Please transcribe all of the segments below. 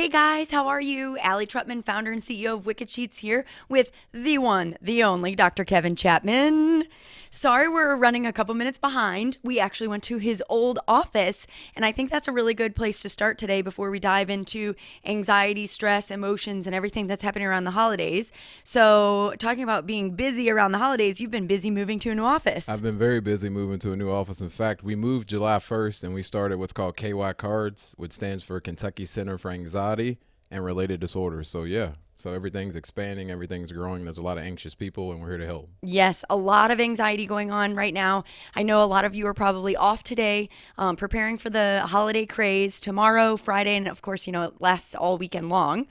Hey guys, how are you? Allie Trutman, founder and CEO of Wicked Sheets here with the one, the only Dr. Kevin Chapman. Sorry we're running a couple minutes behind. We actually went to his old office, and I think that's a really good place to start today before we dive into anxiety, stress, emotions, and everything that's happening around the holidays. So, talking about being busy around the holidays, you've been busy moving to a new office. I've been very busy moving to a new office. In fact, we moved July 1st and we started what's called KY Cards, which stands for Kentucky Center for Anxiety and Related Disorders. So everything's expanding, everything's growing. There's a lot of anxious people, and we're here to help. Yes, a lot of anxiety going on right now. I know a lot of you are probably off today, preparing for the holiday craze tomorrow, Friday, and of course, it lasts all weekend long.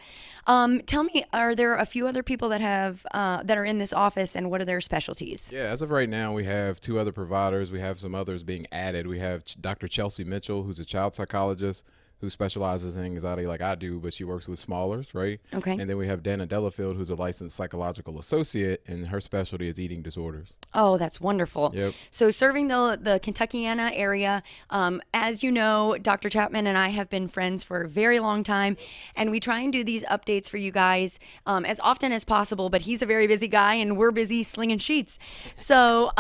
Tell me, are there a few other people that have that are in this office, and what are their specialties? Yeah, as of right now, we have two other providers. We have some others being added. We have Dr. Chelsea Mitchell, who's a child psychologist who specializes in anxiety like I do, but she works with smallers, right? Okay. And then we have Dana Delafield, who's a licensed psychological associate, and her specialty is eating disorders. Oh, that's wonderful. Yep. So serving the Kentuckiana area, as you know, Dr. Chapman and I have been friends for a very long time, and we try and do these updates for you guys as often as possible, but he's a very busy guy, and we're busy slinging sheets. So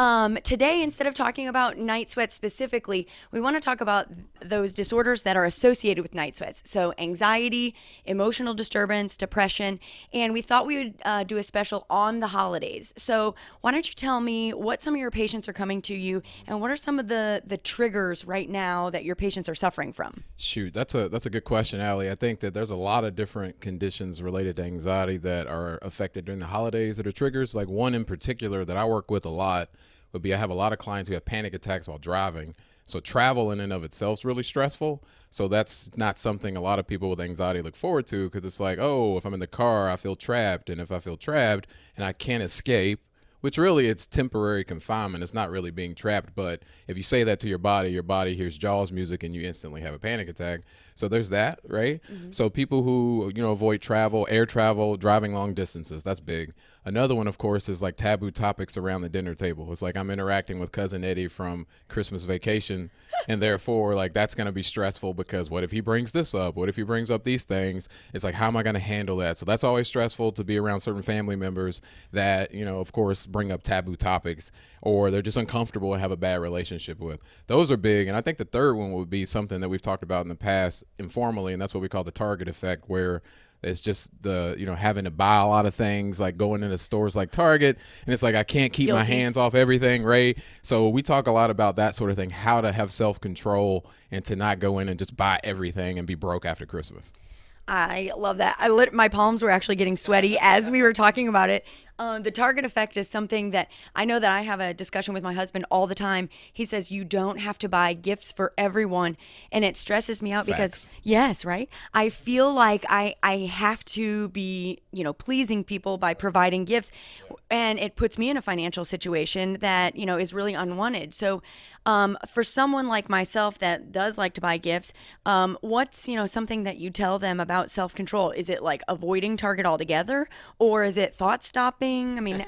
today, instead of talking about night sweats specifically, we want to talk about those disorders that are associated with night sweats. So anxiety, emotional disturbance, depression, and we thought we would do a special on the holidays. So why don't you tell me what some of your patients are coming to you, and what are some of the triggers right now that your patients are suffering from? Shoot, that's a good question, Allie. I think that there's a lot of different conditions related to anxiety that are affected during the holidays that are triggers. Like one in particular that I work with a lot would be I have a lot of clients who have panic attacks while driving. So travel in and of itself is really stressful. So that's not something a lot of people with anxiety look forward to, because it's like, oh, if I'm in the car, I feel trapped. And if I feel trapped and I can't escape, which really it's temporary confinement. It's not really being trapped. But if you say that to your body hears Jaws music and you instantly have a panic attack. So there's that, right? Mm-hmm. So people who, avoid travel, air travel, driving long distances, that's big. Another one, of course, is like taboo topics around the dinner table. It's like I'm interacting with Cousin Eddie from Christmas Vacation, and therefore, like, that's going to be stressful because what if he brings this up? What if he brings up these things? It's like, how am I going to handle that? So that's always stressful to be around certain family members that, of course, bring up taboo topics, or they're just uncomfortable and have a bad relationship with. Those are big. And I think the third one would be something that we've talked about in the past informally, and that's what we call the target effect, where it's just the, having to buy a lot of things, like going into stores like Target, and it's like I can't keep my hands off everything, right? So we talk a lot about that sort of thing, how to have self-control and to not go in and just buy everything and be broke after Christmas. I love that. My palms were actually getting sweaty as we were talking about it. The target effect is something that I know that I have a discussion with my husband all the time. He says you don't have to buy gifts for everyone, and it stresses me out because, yes, right? I feel like I have to be, pleasing people by providing gifts, and it puts me in a financial situation that, is really unwanted. So for someone like myself that does like to buy gifts, what's, something that you tell them about self-control? Is it like avoiding Target altogether, or is it thought stopping? I mean,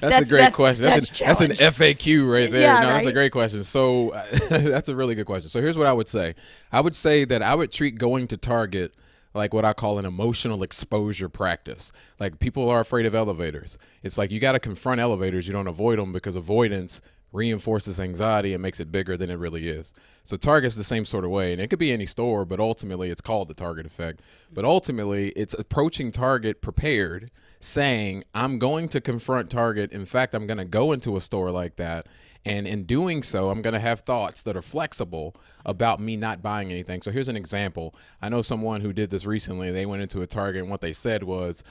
that's a great question. That's an FAQ right there. Yeah, no, right? That's a great question. So that's a really good question. So here's what I would say. I would say that I would treat going to Target like what I call an emotional exposure practice. Like, people are afraid of elevators. It's like you got to confront elevators. You don't avoid them, because avoidance reinforces anxiety and makes it bigger than it really is. So Target's the same sort of way, and it could be any store, but ultimately it's called the target effect. But ultimately it's approaching Target prepared, saying, I'm going to confront Target. In fact, I'm going to go into a store like that, and in doing so, I'm going to have thoughts that are flexible about me not buying anything. So here's an example. I know someone who did this recently. They went into a Target, and what they said was,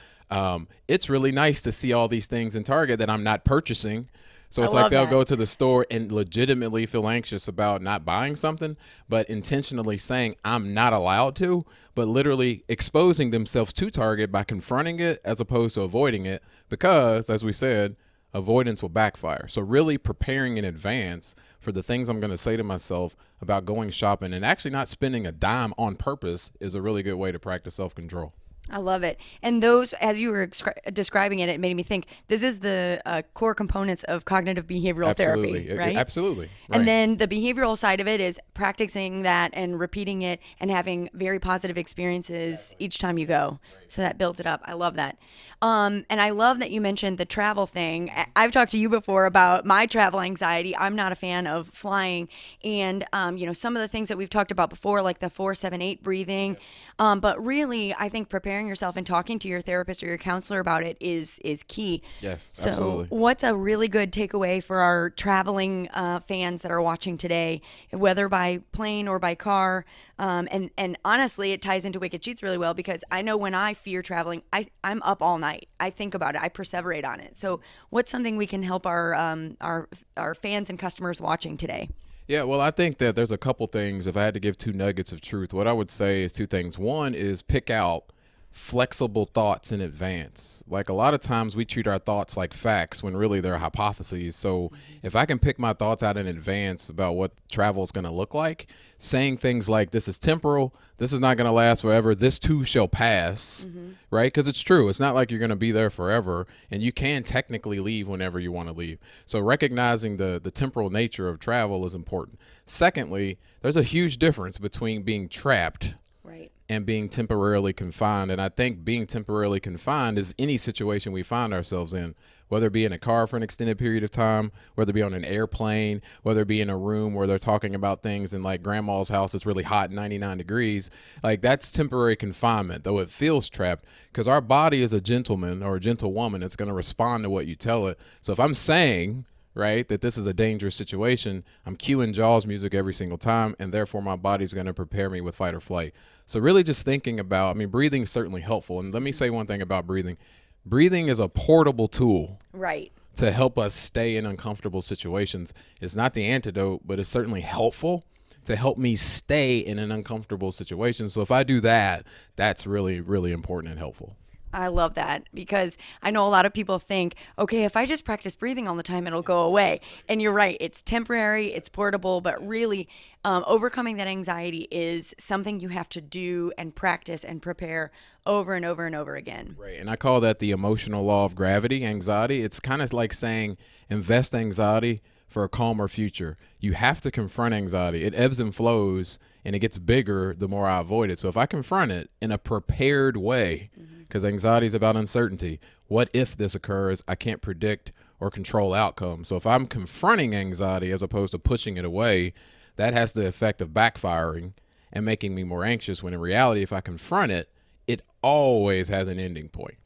it's really nice to see all these things in Target that I'm not purchasing. So it's like they'll go to the store and legitimately feel anxious about not buying something, but intentionally saying, I'm not allowed to, but literally exposing themselves to Target by confronting it as opposed to avoiding it, because, as we said, avoidance will backfire. So really preparing in advance for the things I'm going to say to myself about going shopping and actually not spending a dime on purpose is a really good way to practice self-control. I love it. And those, as you were describing it, it made me think this is the core components of cognitive behavioral therapy, Absolutely. right? Absolutely. And Right. then the behavioral side of it is practicing that and repeating it and having very positive experiences each time you go. So that builds it up. I love that. And I love that you mentioned the travel thing. I've talked to you before about my travel anxiety. I'm not a fan of flying. And, some of the things that we've talked about before, like the 478 breathing. But really, I think preparing yourself and talking to your therapist or your counselor about it is key. Yes, So, absolutely. what's a really good takeaway for our traveling fans that are watching today, whether by plane or by car? And honestly, it ties into Wicked Sheets really well because I know when I fear traveling, I'm up all night. I think about it. I perseverate on it. So, what's something we can help our fans and customers watching today? Yeah, well, I think that there's a couple things. If I had to give two nuggets of truth, what I would say is two things. One is pick out flexible thoughts in advance. Like a lot of times we treat our thoughts like facts when really they're hypotheses. So if I can pick my thoughts out in advance about what travel is going to look like, saying things like this is temporal, this is not going to last forever, this too shall pass, right? Because it's true. It's not like you're going to be there forever, and you can technically leave whenever you want to leave. So recognizing the temporal nature of travel is important. Secondly, there's a huge difference between being trapped Right. and being temporarily confined. And I think being temporarily confined is any situation we find ourselves in, whether it be in a car for an extended period of time, whether it be on an airplane, whether it be in a room where they're talking about things in like grandma's house that's really hot, 99 degrees. Like that's temporary confinement, though it feels trapped because our body is a gentleman or a gentlewoman. It's going to respond to what you tell it. So if I'm saying, right, that this is a dangerous situation, I'm cueing Jaws music every single time, and therefore my body's going to prepare me with fight or flight. So really just thinking about, I mean, breathing is certainly helpful. And let me say one thing about breathing. Breathing is a portable tool Right. to help us stay in uncomfortable situations. It's not the antidote, but it's certainly helpful to help me stay in an uncomfortable situation. So if I do that, that's really, really important and helpful. I love that because I know a lot of people think, okay, if I just practice breathing all the time, it'll go away. And you're right, it's temporary, it's portable, but really overcoming that anxiety is something you have to do and practice and prepare over and over and over again. Right. And I call that the emotional law of gravity, anxiety. It's kind of like saying invest anxiety for a calmer future. You have to confront anxiety. It ebbs and flows and it gets bigger the more I avoid it. So if I confront it in a prepared way, because anxiety is about uncertainty. What if this occurs? I can't predict or control outcomes. So if I'm confronting anxiety as opposed to pushing it away, that has the effect of backfiring and making me more anxious when in reality, if I confront it, it always has an ending point.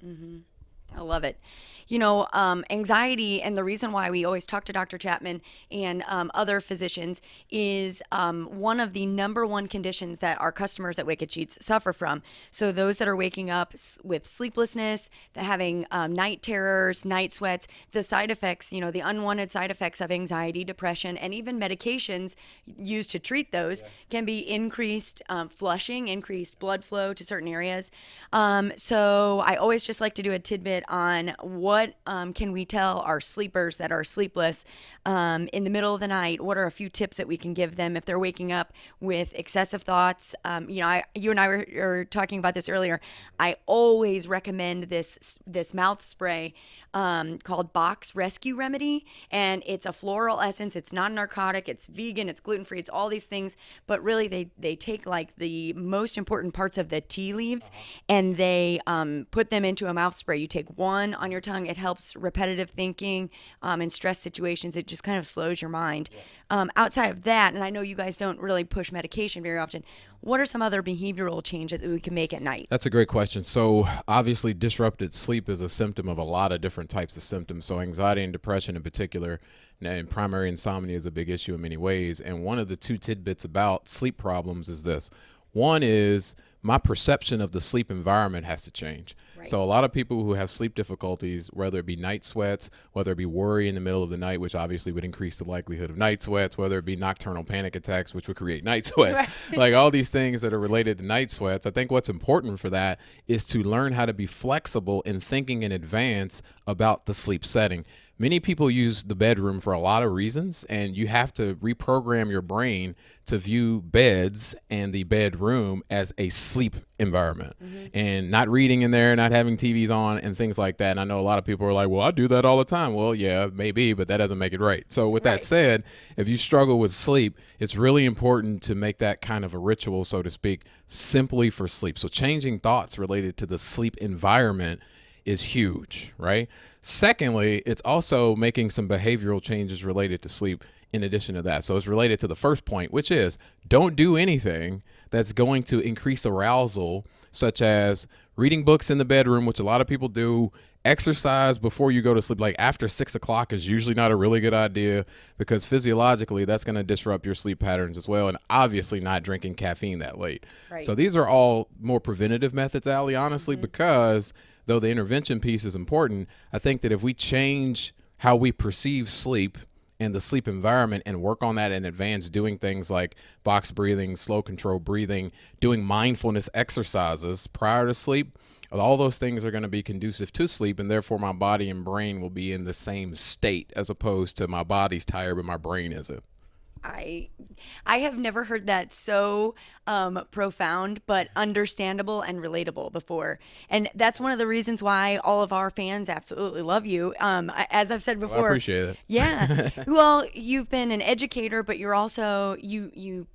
I love it. Anxiety, and the reason why we always talk to Dr. Chapman and other physicians is one of the number one conditions that our customers at Wicked Sheets suffer from. So those that are waking up with sleeplessness, having night terrors, night sweats, the side effects, the unwanted side effects of anxiety, depression, and even medications used to treat those can be increased flushing, increased blood flow to certain areas. So I always just like to do a tidbit on what can we tell our sleepers that are sleepless in the middle of the night. What are a few tips that we can give them if they're waking up with excessive thoughts? You and I were talking about this earlier. I always recommend this mouth spray called Box Rescue Remedy, and it's a floral essence. It's not a narcotic. It's vegan. It's gluten free. It's all these things, but really they take like the most important parts of the tea leaves and they put them into a mouth spray. You take one on your tongue. It helps repetitive thinking in stress situations. It just kind of slows your mind. Outside of that, and I know you guys don't really push medication very often, what are some other behavioral changes that we can make at night? That's a great question. So obviously disrupted sleep is a symptom of a lot of different types of symptoms. So anxiety and depression in particular, and primary insomnia is a big issue in many ways. And one of the two tidbits about sleep problems is this. One is my perception of the sleep environment has to change. Right. So a lot of people who have sleep difficulties, whether it be night sweats, whether it be worry in the middle of the night, which obviously would increase the likelihood of night sweats, whether it be nocturnal panic attacks, which would create night sweats, Right. like all these things that are related to night sweats. I think what's important for that is to learn how to be flexible in thinking in advance about the sleep setting. many people use the bedroom for a lot of reasons, and you have to reprogram your brain to view beds and the bedroom as a sleep environment, and not reading in there, not having TVs on and things like that. And I know a lot of people are like, well, I do that all the time. Well, yeah, maybe, but that doesn't make it right. So with that said, if you struggle with sleep, it's really important to make that kind of a ritual, so to speak, simply for sleep. So changing thoughts related to the sleep environment is huge, right? Secondly, it's also making some behavioral changes related to sleep in addition to that. So it's related to the first point, which is don't do anything that's going to increase arousal, such as reading books in the bedroom, which a lot of people do. Exercise before you go to sleep, like after 6 o'clock, is usually not a really good idea, because physiologically that's going to disrupt your sleep patterns as well. And obviously not drinking caffeine that late. So these are all more preventative methods, Allie, honestly, because though the intervention piece is important, I think that if we change how we perceive sleep and the sleep environment and work on that in advance, doing things like box breathing, slow control breathing, doing mindfulness exercises prior to sleep, all those things are going to be conducive to sleep, and therefore my body and brain will be in the same state, as opposed to my body's tired but my brain isn't. I I have never heard that so profound but understandable and relatable before, and that's one of the reasons why all of our fans absolutely love you. As I've said Well, I before, appreciate it. yeah. Well, you've been an educator, but you're also you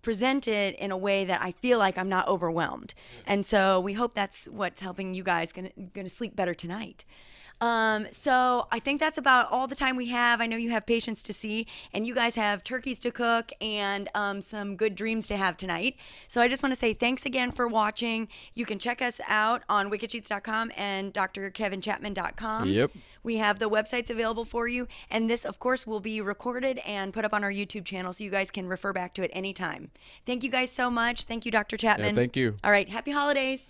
present it in a way that I feel like I'm not overwhelmed, and so we hope that's what's helping you guys gonna sleep better tonight. So I think that's about all the time we have. I know you have patients to see, and you guys have turkeys to cook and some good dreams to have tonight. So I just want to say thanks again for watching. You can check us out on wickedsheets.com and drkevinchapman.com. Yep. We have the websites available for you, and this, of course, will be recorded and put up on our YouTube channel, so you guys can refer back to it anytime. Thank you guys so much. Thank you, Dr. Chapman. Yeah, thank you. All right, happy holidays.